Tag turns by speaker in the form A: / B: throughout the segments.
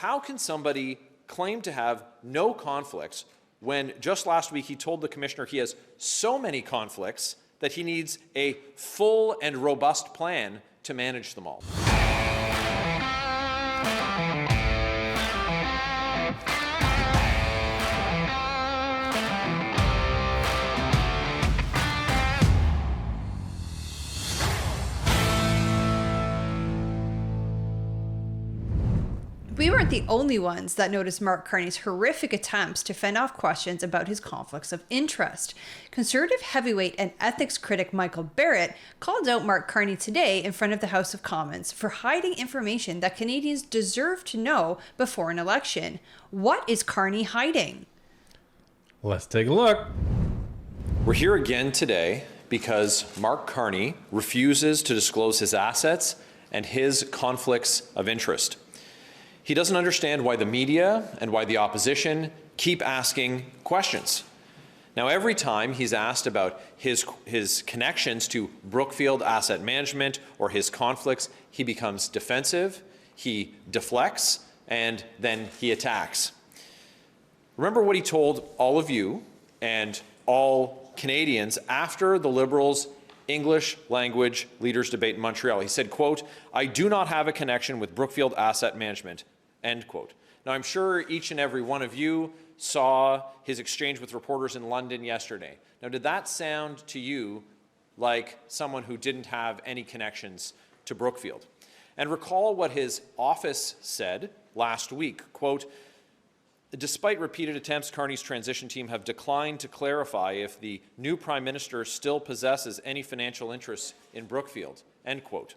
A: How can somebody claim to have no conflicts when just last week he told the commissioner he has so many conflicts that he needs a full and robust plan to manage them all?
B: We weren't the only ones that noticed Mark Carney's horrific attempts to fend off questions about his conflicts of interest. Conservative heavyweight and ethics critic Michael Barrett called out Mark Carney today in front of the House of Commons for hiding information that Canadians deserve to know before an election. What is Carney hiding?
C: Let's take a look.
A: We're here again today because Mark Carney refuses to disclose his assets and his conflicts of interest. He doesn't understand why the media and why the opposition keep asking questions. Now, every time he's asked about his connections to Brookfield Asset Management or his conflicts, he becomes defensive, he deflects, and then he attacks. Remember what he told all of you and all Canadians after the Liberals' English language leaders debate in Montreal. He said, quote, "I do not have a connection with Brookfield Asset Management." End quote. Now, I'm sure each and every one of you saw his exchange with reporters in London yesterday. Now, did that sound to you like someone who didn't have any connections to Brookfield? And recall what his office said last week, quote, "Despite repeated attempts, Carney's transition team have declined to clarify if the new Prime Minister still possesses any financial interests in Brookfield." End quote.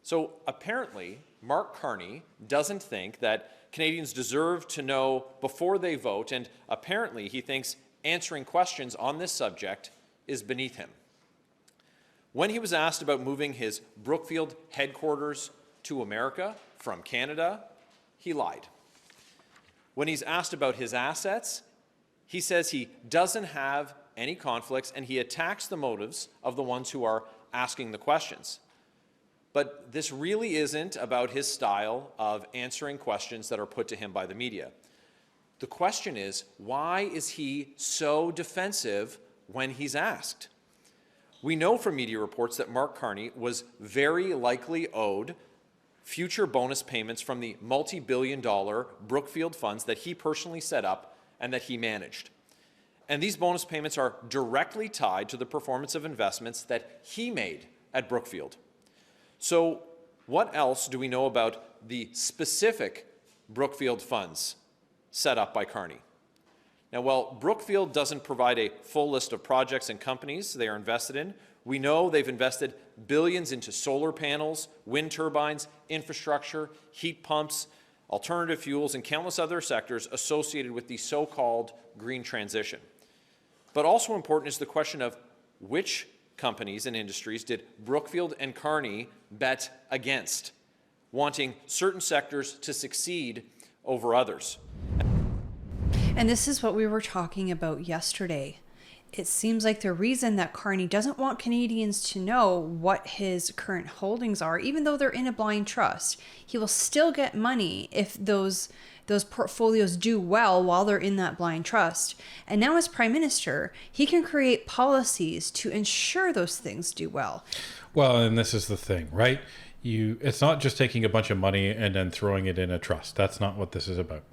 A: So apparently, Mark Carney doesn't think that Canadians deserve to know before they vote, and apparently he thinks answering questions on this subject is beneath him. When he was asked about moving his Brookfield headquarters to America from Canada, he lied. When he's asked about his assets, he says he doesn't have any conflicts, and he attacks the motives of the ones who are asking the questions. But this really isn't about his style of answering questions that are put to him by the media. The question is, why is he so defensive when he's asked? We know from media reports that Mark Carney was very likely owed future bonus payments from the multi-billion-dollar Brookfield funds that he personally set up and that he managed. And these bonus payments are directly tied to the performance of investments that he made at Brookfield. So what else do we know about the specific Brookfield funds set up by Carney? Now, while Brookfield doesn't provide a full list of projects and companies they are invested in, we know they've invested billions into solar panels, wind turbines, infrastructure, heat pumps, alternative fuels, and countless other sectors associated with the so-called green transition. But also important is the question of which companies and industries did Brookfield and Carney bet against, wanting certain sectors to succeed over others.
B: And this is what we were talking about yesterday. It seems like the reason that Carney doesn't want Canadians to know what his current holdings are, even though they're in a blind trust, he will still get money if those portfolios do well while they're in that blind trust. And now as Prime Minister, he can create policies to ensure those things do well.
C: Well, and this is the thing, right? It's not just taking a bunch of money and then throwing it in a trust. That's not what this is about.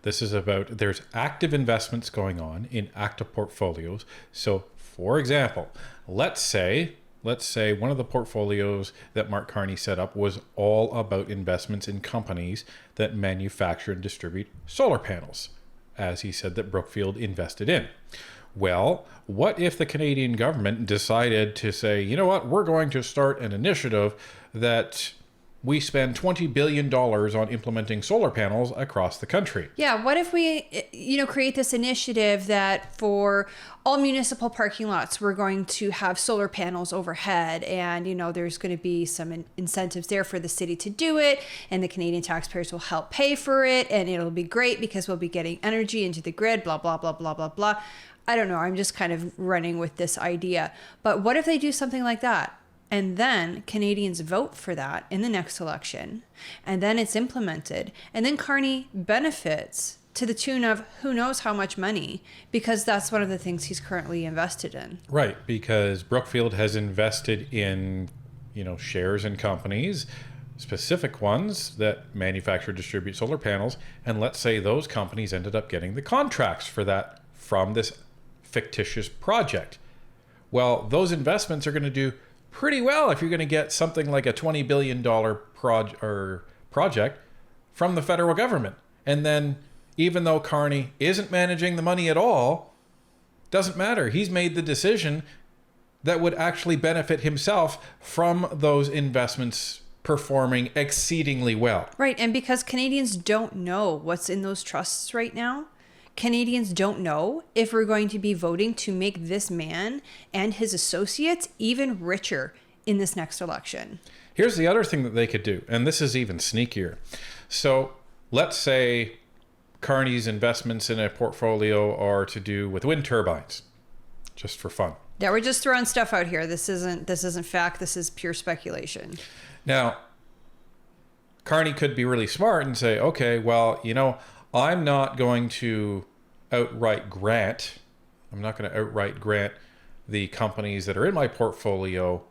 C: This is about there's active investments going on in active portfolios. So, for example, let's say one of the portfolios that Mark Carney set up was all about investments in companies that manufacture and distribute solar panels, as he said that Brookfield invested in. Well, what if the Canadian government decided to say, you know what, we're going to start an initiative that we spend $20 billion on implementing solar panels across the country.
B: Yeah, what if we, create this initiative that for all municipal parking lots, we're going to have solar panels overhead and, there's going to be some incentives there for the city to do it and the Canadian taxpayers will help pay for it and it'll be great because we'll be getting energy into the grid, blah, blah, blah, blah, blah, blah. I don't know. I'm just kind of running with this idea. But what if they do something like that? And then Canadians vote for that in the next election. And then it's implemented. And then Carney benefits to the tune of who knows how much money, because that's one of the things he's currently invested in.
C: Right, because Brookfield has invested in, shares in companies, specific ones that manufacture, distribute solar panels, and let's say those companies ended up getting the contracts for that from this fictitious project. Well, those investments are going to do pretty well if you're going to get something like a $20 billion project from the federal government. And then even though Carney isn't managing the money at all, doesn't matter. He's made the decision that would actually benefit himself from those investments performing exceedingly well.
B: Right. And because Canadians don't know what's in those trusts right now, Canadians don't know if we're going to be voting to make this man and his associates even richer in this next election.
C: Here's the other thing that they could do, and this is even sneakier. So let's say Carney's investments in a portfolio are to do with wind turbines, just for fun.
B: Yeah, we're just throwing stuff out here. This isn't fact. This is pure speculation.
C: Now, Carney could be really smart and say, okay, well, I'm not going to outright grant the companies that are in my portfolio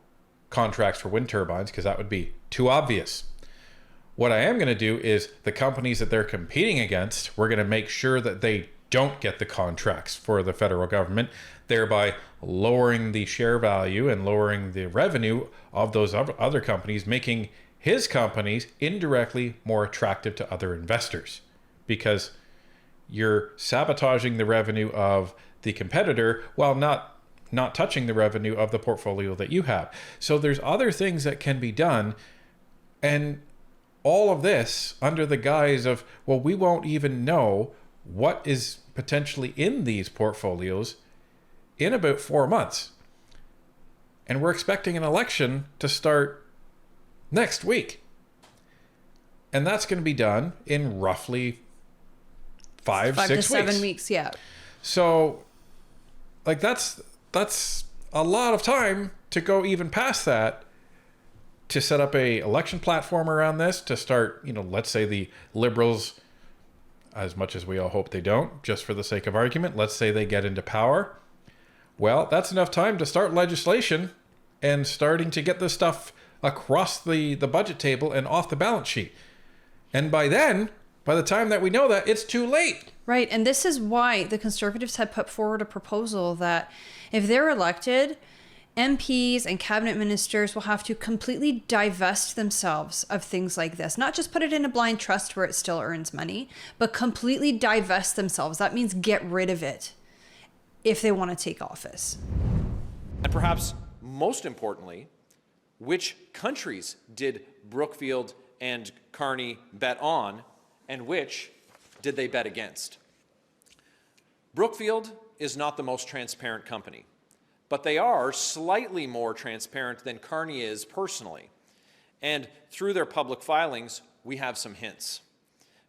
C: contracts for wind turbines, because that would be too obvious. What I am going to do is the companies that they're competing against, we're going to make sure that they don't get the contracts for the federal government, thereby lowering the share value and lowering the revenue of those other companies, making his companies indirectly more attractive to other investors, because you're sabotaging the revenue of the competitor while not touching the revenue of the portfolio that you have. So there's other things that can be done, and all of this under the guise of, well, we won't even know what is potentially in these portfolios in about 4 months. And we're expecting an election to start next week. And that's going to be done in roughly 5 to 6
B: 7 weeks. Yeah.
C: So that's a lot of time to go even past that, to set up a election platform around this, to start, let's say the Liberals, as much as we all hope they don't, just for the sake of argument, let's say they get into power. Well, that's enough time to start legislation and starting to get this stuff across the budget table and off the balance sheet. And by the time that we know that, it's too late.
B: Right. And this is why the Conservatives had put forward a proposal that if they're elected, MPs and cabinet ministers will have to completely divest themselves of things like this. Not just put it in a blind trust where it still earns money, but completely divest themselves. That means get rid of it if they want to take office.
A: And perhaps most importantly, which countries did Brookfield and Carney bet on, and which did they bet against? Brookfield is not the most transparent company, but they are slightly more transparent than Carney is personally. And through their public filings, we have some hints.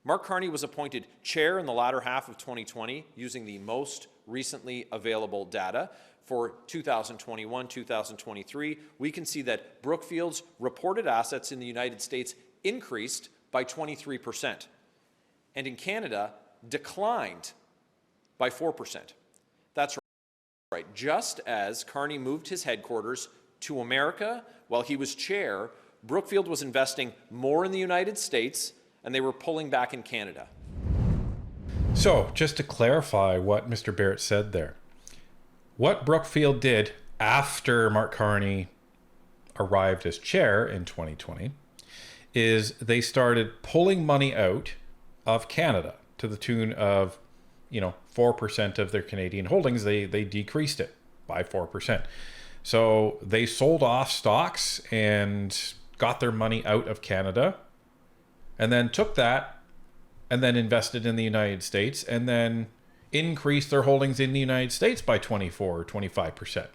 A: Mark Carney was appointed chair in the latter half of 2020 using the most recently available data. For 2021-2023, we can see that Brookfield's reported assets in the United States increased by 23%, and in Canada declined by 4%. That's right. Just as Carney moved his headquarters to America while he was chair, Brookfield was investing more in the United States, and they were pulling back in Canada.
C: So, just to clarify what Mr. Barrett said there, what Brookfield did after Mark Carney arrived as chair in 2020 is they started pulling money out of Canada to the tune of, 4% of their Canadian holdings. They decreased it by 4%. So they sold off stocks and got their money out of Canada, and then took that and then invested in the United States, and then increased their holdings in the United States by 24 or 25%.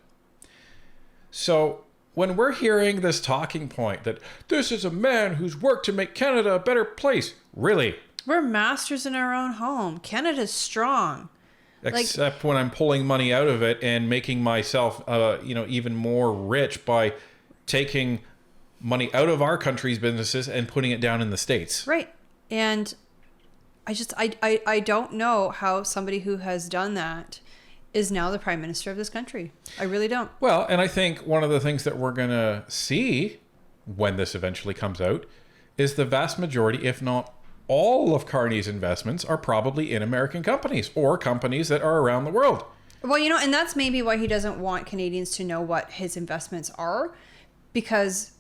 C: So when we're hearing this talking point that this is a man who's worked to make Canada a better place, really?
B: We're masters in our own home. Canada's strong.
C: Except when I'm pulling money out of it and making myself, even more rich by taking money out of our country's businesses and putting it down in the States.
B: Right. And I don't know how somebody who has done that is now the prime minister of this country. I really don't.
C: Well, and I think one of the things that we're going to see when this eventually comes out is the vast majority, if not all of Carney's investments are probably in American companies or companies that are around the world.
B: Well, and that's maybe why he doesn't want Canadians to know what his investments are, because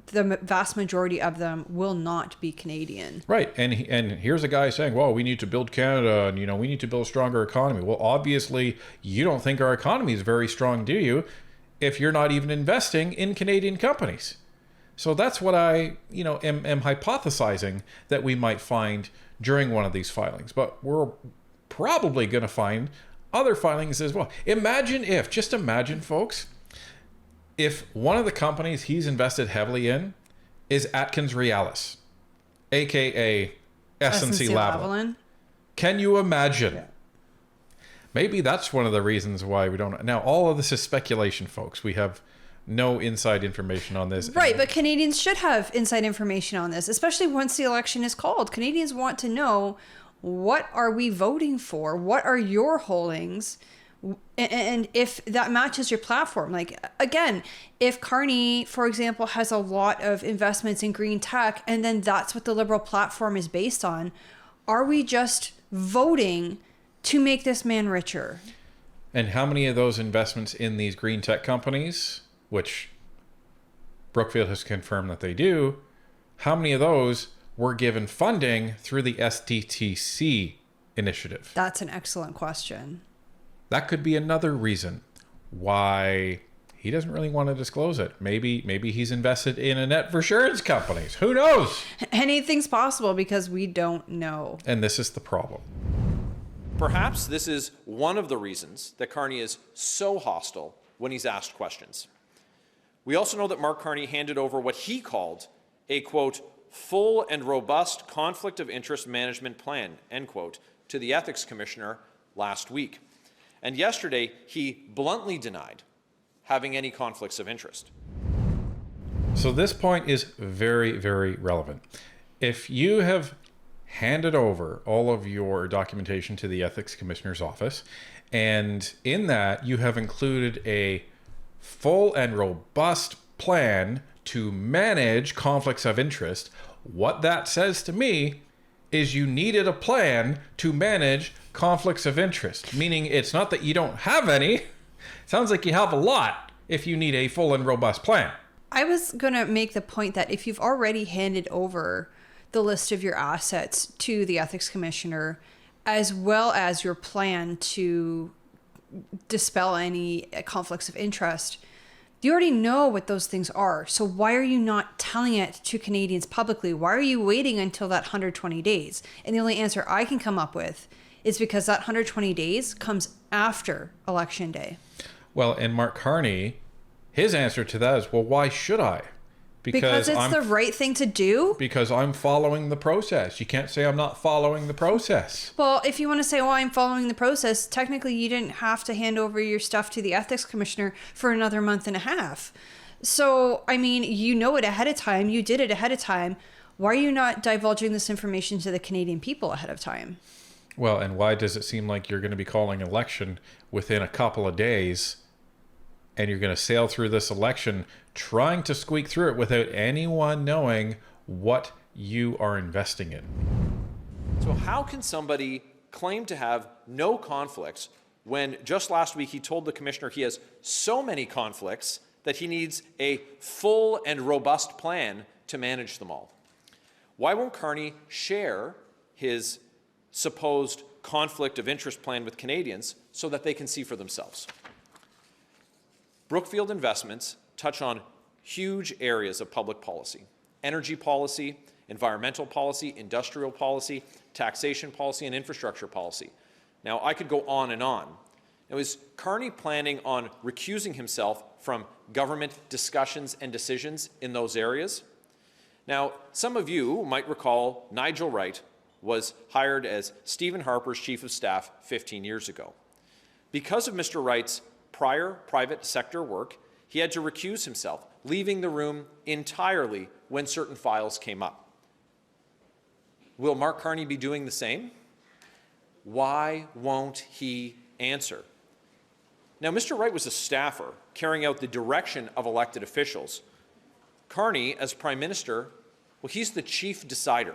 B: the vast majority of them will not be Canadian.
C: Right. And here's a guy saying, well, we need to build Canada and, we need to build a stronger economy. Well, obviously, you don't think our economy is very strong, do you, if you're not even investing in Canadian companies? So that's what I, am hypothesizing that we might find during one of these filings. But we're probably going to find other filings as well. Just imagine, folks, if one of the companies he's invested heavily in is Atkins Realis, aka SNC-Lavalin. Can you imagine? Yeah. Maybe that's one of the reasons why we don't. Now, all of this is speculation, folks. We have no inside information on this.
B: Right, but Canadians should have inside information on this, especially once the election is called. Canadians want to know, what are we voting for? What are your holdings? And if that matches your platform. Like, again, if Carney, for example, has a lot of investments in green tech, and then that's what the Liberal platform is based on, are we just voting to make this man richer?
C: And how many of those investments in these green tech companies, which Brookfield has confirmed that they do, how many of those were given funding through the SDTC initiative?
B: That's an excellent question.
C: That could be another reason why he doesn't really want to disclose it. Maybe he's invested in a net insurance companies. Who knows?
B: Anything's possible because we don't know.
C: And this is the problem.
A: Perhaps this is one of the reasons that Carney is so hostile when he's asked questions. We also know that Mark Carney handed over what he called a, quote, full and robust conflict of interest management plan, end quote, to the ethics commissioner last week. And yesterday, he bluntly denied having any conflicts of interest.
C: So this point is very, very relevant. If you have handed over all of your documentation to the ethics commissioner's office, and in that you have included a full and robust plan to manage conflicts of interest, what that says to me is you needed a plan to manage conflicts of interest, meaning it's not that you don't have any. It sounds like you have a lot if you need a full and robust plan.
B: I was going to make the point that if you've already handed over the list of your assets to the ethics commissioner, as well as your plan to dispel any conflicts of interest, you already know what those things are. So why are you not telling it to Canadians publicly? Why are you waiting until that 120 days? And the only answer I can come up with is because that 120 days comes after Election Day.
C: Well, and Mark Carney, his answer to that is, well, why should I?
B: Because it's the right thing to do?
C: Because I'm following the process. You can't say I'm not following the process.
B: Well, if you want to say, well, I'm following the process, technically you didn't have to hand over your stuff to the ethics commissioner for another month and a half. So, I mean, you know it ahead of time. You did it ahead of time. Why are you not divulging this information to the Canadian people ahead of time?
C: Well, and why does it seem like you're going to be calling election within a couple of days, and you're going to sail through this election trying to squeak through it without anyone knowing what you are investing in?
A: So how can somebody claim to have no conflicts when just last week he told the commissioner he has so many conflicts that he needs a full and robust plan to manage them all? Why won't Carney share his supposed conflict of interest plan with Canadians so that they can see for themselves? Brookfield investments touch on huge areas of public policy: energy policy, environmental policy, industrial policy, taxation policy, and infrastructure policy. Now, I could go on and on. Now, is Carney planning on recusing himself from government discussions and decisions in those areas? Now, some of you might recall Nigel Wright was hired as Stephen Harper's chief of staff 15 years ago. Because of Mr. Wright's prior private sector work, he had to recuse himself leaving the room entirely when certain files came up. Will Mark Carney be doing the same? Why won't he answer? Now, Mr. Wright was a staffer carrying out the direction of elected officials. Carney, as Prime Minister, well, he's the chief decider.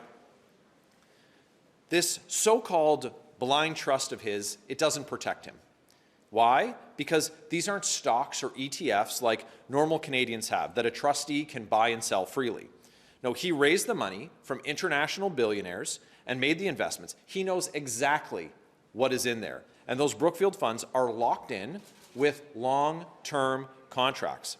A: This so-called blind trust of his, it doesn't protect him. Why? Because these aren't stocks or ETFs like normal Canadians have that a trustee can buy and sell freely. No, he raised the money from international billionaires and made the investments. He knows exactly what is in there. And those Brookfield funds are locked in with long-term contracts.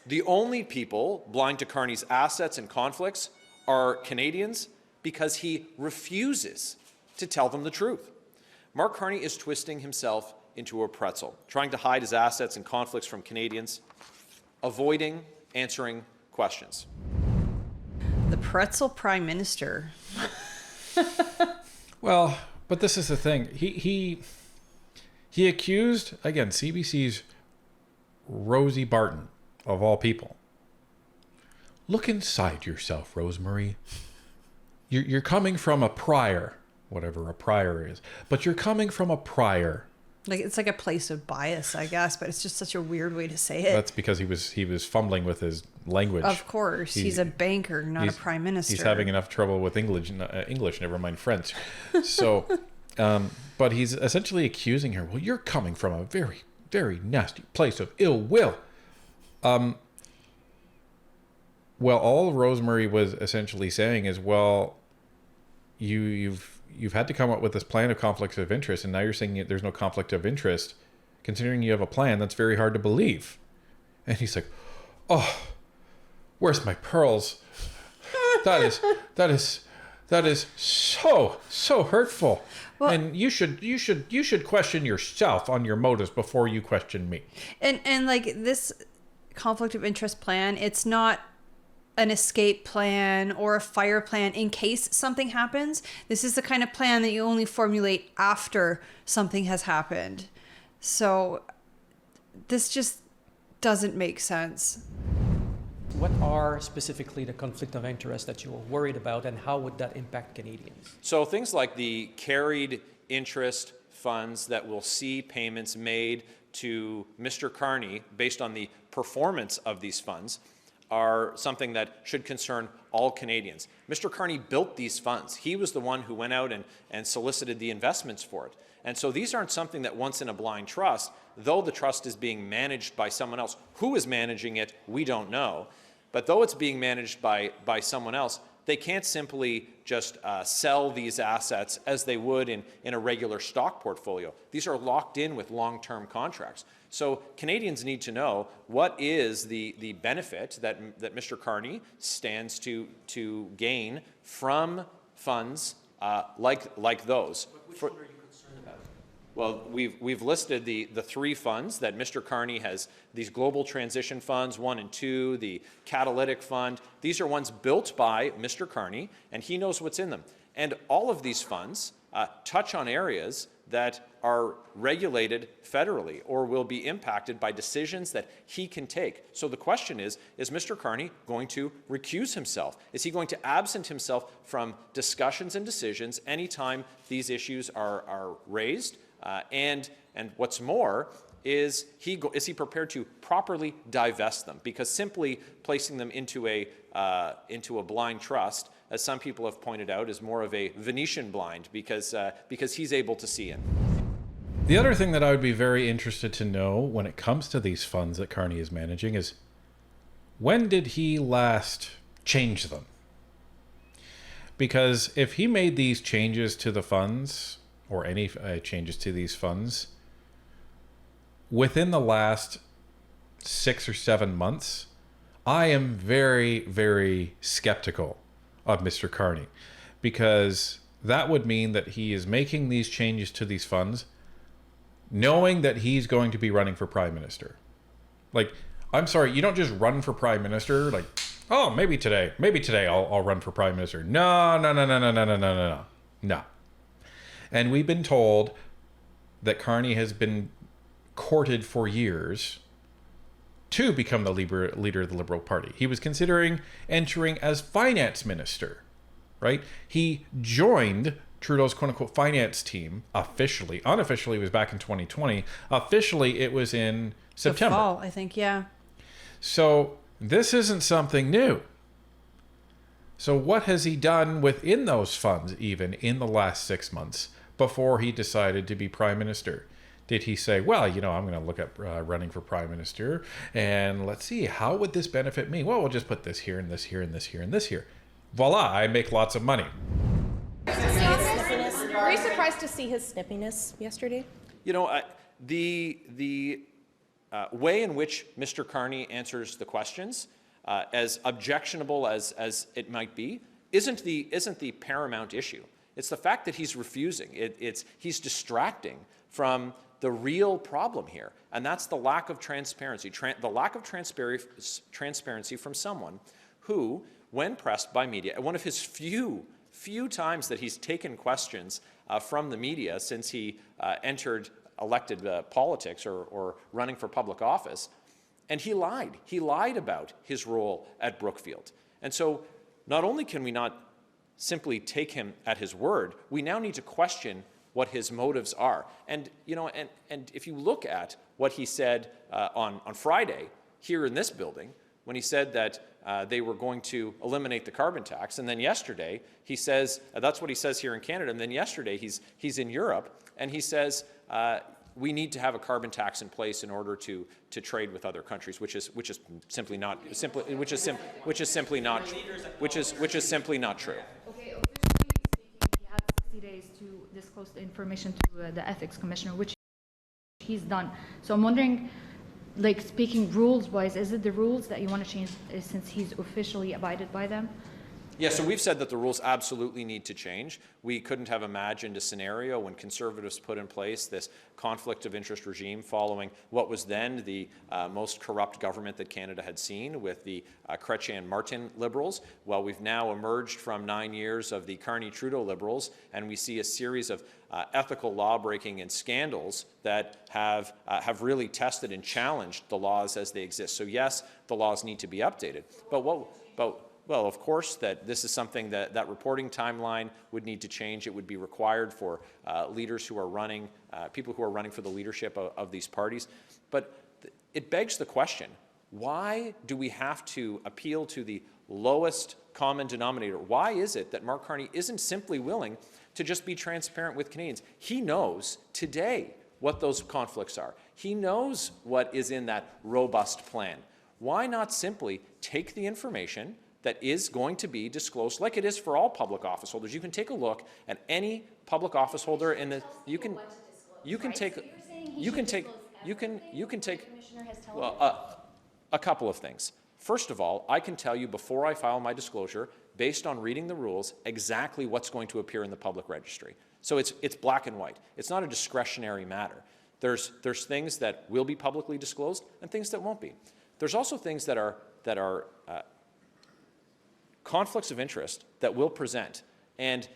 A: The only people blind to Carney's assets and conflicts are Canadians because he refuses to tell them the truth. Mark Carney is twisting himself into a pretzel, trying to hide his assets and conflicts from Canadians, avoiding answering questions.
B: The pretzel prime minister.
C: Well, but this is the thing. He accused, again, CBC's Rosie Barton, of all people. Look inside yourself, Rosemary. You're coming from a prior, whatever a prior is, but you're coming from a prior.
B: Like, it's like a place of bias, I guess, but it's just such a weird way to say it.
C: That's because he was fumbling with his language.
B: Of course, he's a banker, not a prime minister.
C: He's having enough trouble with English, never mind French. So, but he's essentially accusing her. Well, you're coming from a very, very nasty place of ill will. Well, all Rosemary was essentially saying is, well, you've had to come up with this plan of conflicts of interest, and now you're saying there's no conflict of interest. Considering you have a plan, that's very hard to believe. And he's like, oh, where's my pearls? That is so hurtful. Well, and you should question yourself on your motives before you question me.
B: And like this conflict of interest plan, it's not an escape plan or a fire plan in case something happens. This is the kind of plan that you only formulate after something has happened. So this just doesn't make sense.
D: What are specifically the conflict of interest that you're worried about, and how would that impact Canadians?
A: So things like the carried interest funds that will see payments made to Mr. Carney based on the performance of these funds are something that should concern all Canadians. Mr. Carney built these funds. He was the one who went out and solicited the investments for it. And so these aren't something that once in a blind trust, though the trust is being managed by someone else. Who is managing it, we don't know. But though it's being managed by someone else, they can't simply just sell these assets as they would in a regular stock portfolio. These are locked in with long-term contracts. So Canadians need to know what is the benefit that Mr. Carney stands to gain from funds like those.
D: Which one are you concerned about?
A: Well, we've listed the three funds that Mr. Carney has, these global transition funds, 1 and 2, the catalytic fund. These are ones built by Mr. Carney, and he knows what's in them. And all of these funds touch on areas that are regulated federally or will be impacted by decisions that he can take. So the question is Mr. Carney going to recuse himself? Is he going to absent himself from discussions and decisions anytime these issues are raised? And what's more, is he prepared to properly divest them? Because simply placing them into a blind trust, as some people have pointed out, is more of a Venetian blind because he's able to see in.
C: The other thing that I would be very interested to know when it comes to these funds that Carney is managing is, when did he last change them? Because if he made these changes to the funds, or any changes to these funds, within the last 6 or 7 months, I am very, very skeptical of Mr. Carney, because that would mean that he is making these changes to these funds knowing that he's going to be running for Prime Minister. Like, I'm sorry, you don't just run for Prime Minister like, oh, maybe today I'll run for Prime Minister. No. And we've been told that Carney has been courted for years to become the leader of the Liberal Party. He was considering entering as finance minister, right? He joined Trudeau's quote-unquote finance team officially. Unofficially, it was back in 2020. Officially, it was in September.
B: The fall, I think, yeah.
C: So this isn't something new. So what has he done within those funds, even in the last 6 months, before he decided to be prime minister? Did he say, well, I'm going to look at running for prime minister, and let's see, how would this benefit me? Well, we'll just put this here and this here and this here and this here. Voila, I make lots of money.
E: Were you surprised to see his snippiness yesterday?
A: The way in which Mr. Carney answers the questions, as objectionable as it might be, isn't the paramount issue. It's the fact that he's refusing. He's distracting from the real problem here, and that's the lack of transparency. The lack of transparency from someone who, when pressed by media, one of his few times that he's taken questions from the media since he entered elected politics or running for public office, and he lied. He lied about his role at Brookfield. And so not only can we not simply take him at his word, we now need to question what his motives are. And if you look at what he said on Friday here in this building, when he said that they were going to eliminate the carbon tax, and then yesterday he says that's what he says here in Canada, and then yesterday he's in Europe and he says we need to have a carbon tax in place in order to trade with other countries, which is simply not true.
F: Okay, officially speaking, he had 60 days to disclose the information to the ethics commissioner, which he's done. So I'm wondering, like, speaking rules-wise, is it the rules that you want to change since he's officially abided by them?
A: Yeah, so we've said that the rules absolutely need to change. We couldn't have imagined a scenario when Conservatives put in place this conflict of interest regime following what was then the most corrupt government that Canada had seen with the Chrétien-Martin Liberals. Well, we've now emerged from 9 years of the Carney-Trudeau Liberals, and we see a series of ethical law-breaking and scandals that have really tested and challenged the laws as they exist. So yes, the laws need to be updated. Well, of course, that this is something that reporting timeline would need to change. It would be required for leaders who are running, people who are running for the leadership of these parties. But it begs the question, why do we have to appeal to the lowest common denominator? Why is it that Mark Carney isn't simply willing to just be transparent with Canadians? He knows today what those conflicts are. He knows what is in that robust plan. Why not simply take the information that is going to be disclosed, like it is for all public office holders? You can take a look at any public office holder in the. You can take a couple of things. First of all, I can tell you before I file my disclosure, based on reading the rules, exactly what's going to appear in the public registry. So it's black and white. It's not a discretionary matter. There's things that will be publicly disclosed and things that won't be. There's also things that are conflicts of interest that will present, and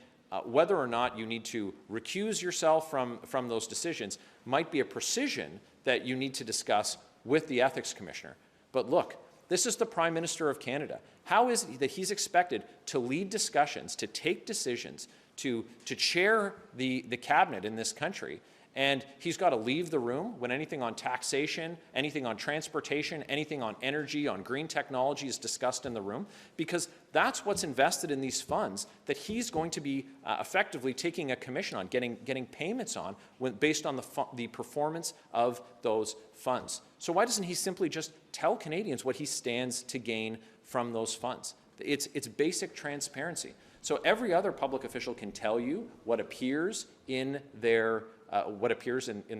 A: whether or not you need to recuse yourself from those decisions might be a precision that you need to discuss with the ethics commissioner. But look, this is the Prime Minister of Canada. How is it that he's expected to lead discussions, to take decisions, to chair the cabinet in this country, and he's got to leave the room when anything on taxation, anything on transportation, anything on energy, on green technology is discussed in the room? Because that's what's invested in these funds that he's going to be effectively taking a commission on, getting payments on based on the performance of those funds. So why doesn't he simply just tell Canadians what he stands to gain from those funds? It's basic transparency. So every other public official can tell you what appears in their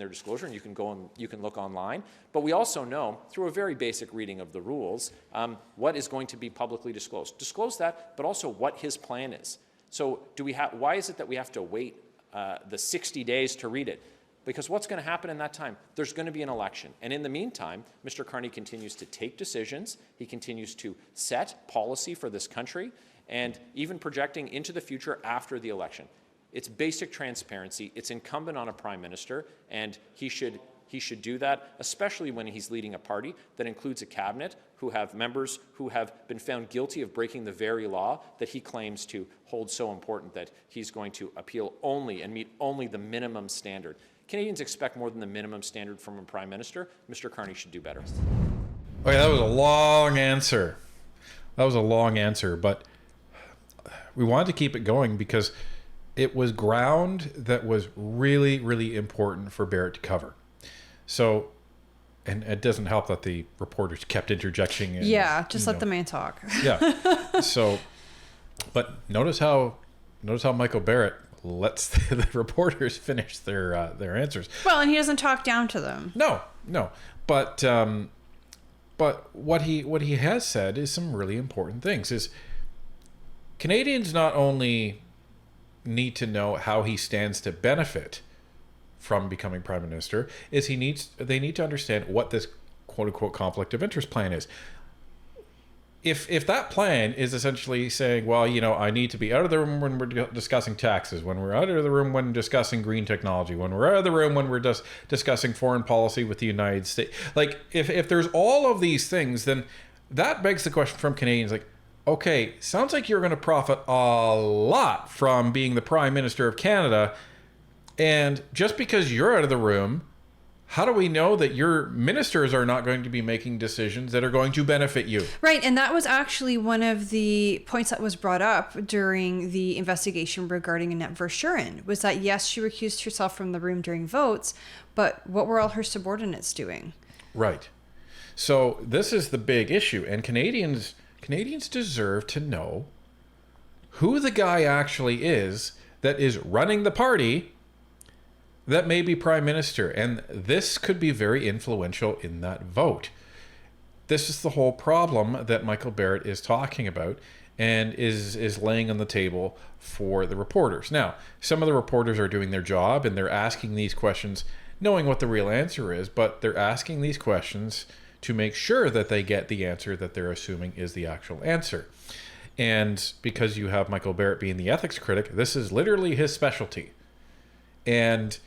A: disclosure, and you can go and you can look online. But we also know, through a very basic reading of the rules, what is going to be publicly disclosed. Disclose that, but also what his plan is. So why is it that we have to wait the 60 days to read it? Because what's going to happen in that time? There's going to be an election. And in the meantime, Mr. Carney continues to take decisions. He continues to set policy for this country, and even projecting into the future after the election. It's basic transparency. It's incumbent on a prime minister, and he should He should do that, especially when he's leading a party that includes a cabinet who have members who have been found guilty of breaking the very law that he claims to hold so important that he's going to appeal only and meet only the minimum standard. Canadians expect more than the minimum standard from a prime minister. Mr. Carney should do better.
C: Okay, that was a long answer. But we wanted to keep it going because it was ground that was really, really important for Barrett to cover. So, and it doesn't help that the reporters kept interjecting. And,
B: Yeah, just let the man talk.
C: Yeah. So, but notice how Michael Barrett lets the reporters finish their answers.
B: Well, and he doesn't talk down to them.
C: No. But what he has said is some really important things. Is Canadians not only need to know how he stands to benefit from becoming prime minister, is they need to understand what this quote unquote conflict of interest plan is. If that plan is essentially saying, well, I need to be out of the room when we're discussing taxes, when we're out of the room when discussing green technology, when we're out of the room when we're just discussing foreign policy with the United States, like if there's all of these things, then that begs the question from Canadians, like, okay, sounds like you're going to profit a lot from being the Prime Minister of Canada, and just because you're out of the room, how do we know that your ministers are not going to be making decisions that are going to benefit you?
B: Right, and that was actually one of the points that was brought up during the investigation regarding Annette Verschuren, was that yes, she recused herself from the room during votes, but what were all her subordinates doing?
C: Right. So this is the big issue, and Canadians deserve to know who the guy actually is that is running the party that may be prime minister, and this could be very influential in that vote. This is the whole problem that Michael Barrett is talking about and is laying on the table for the reporters. Now, some of the reporters are doing their job and they're asking these questions knowing what the real answer is, but they're asking these questions to make sure that they get the answer that they're assuming is the actual answer. And because you have Michael Barrett being the ethics critic, this is literally his specialty. And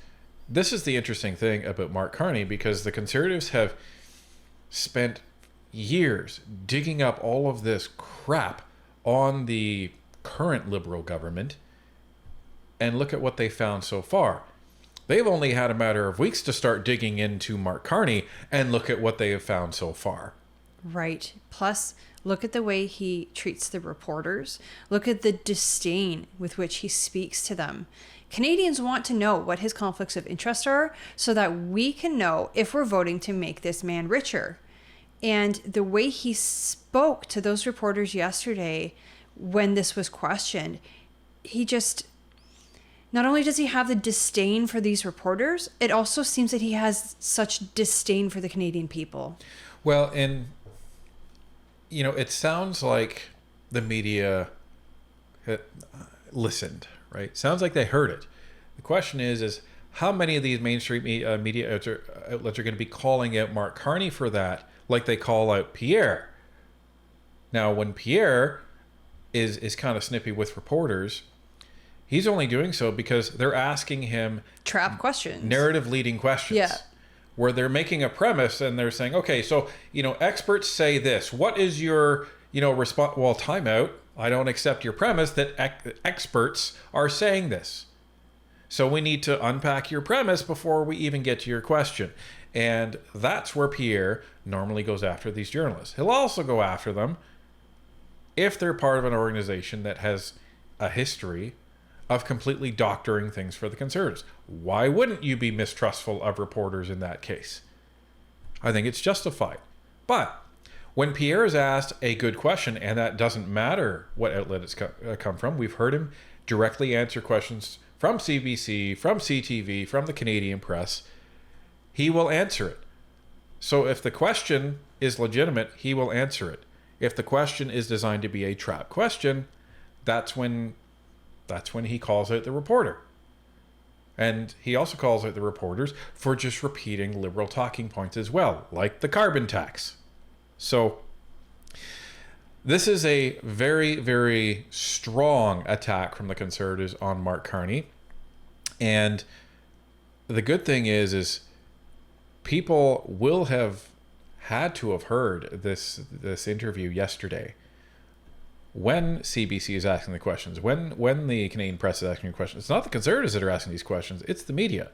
C: this is the interesting thing about Mark Carney, because the Conservatives have spent years digging up all of this crap on the current Liberal government, and look at what they found so far. They've only had a matter of weeks to start digging into Mark Carney, and look at what they have found so far.
B: Right. Plus, look at the way he treats the reporters. Look at the disdain with which he speaks to them. Canadians want to know what his conflicts of interest are so that we can know if we're voting to make this man richer. And the way he spoke to those reporters yesterday when this was questioned, he just, not only does he have the disdain for these reporters, it also seems that he has such disdain for the Canadian people.
C: Well, and, it sounds like the media listened, right? Sounds like they heard it. The question is how many of these mainstream media outlets are going to be calling out Mark Carney for that, like they call out Pierre? Now, when Pierre is kind of snippy with reporters, he's only doing so because they're asking him
B: Trap questions.
C: Narrative leading questions.
B: Yeah.
C: Where they're making a premise and they're saying, okay, so, experts say this. What is your, response? Well, timeout. I don't accept your premise that experts are saying this. So we need to unpack your premise before we even get to your question. And that's where Pierre normally goes after these journalists. He'll also go after them if they're part of an organization that has a history of completely doctoring things for the Conservatives. Why wouldn't you be mistrustful of reporters in that case? I think it's justified. But when Pierre is asked a good question, and that doesn't matter what outlet it's come from, we've heard him directly answer questions from CBC, from CTV, from the Canadian press, he will answer it. So if the question is legitimate, he will answer it. If the question is designed to be a trap question, that's when he calls out the reporter. And he also calls out the reporters for just repeating Liberal talking points as well, like the carbon tax. So this is a very, very strong attack from the Conservatives on Mark Carney. And the good thing is people will have had to have heard this interview yesterday when CBC is asking the questions, when the Canadian press is asking the questions. It's not the Conservatives that are asking these questions, it's the media.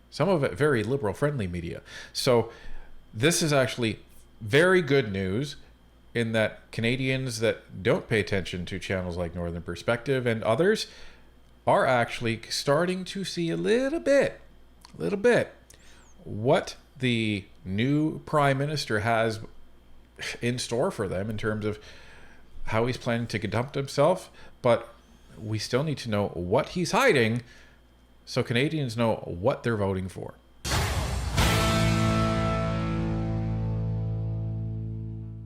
C: Some of it very liberal-friendly media. So this is actually very good news in that Canadians that don't pay attention to channels like Northern Perspective and others are actually starting to see a little bit what the new Prime Minister has in store for them in terms of how he's planning to conduct himself. But we still need to know what he's hiding so Canadians know what they're voting for.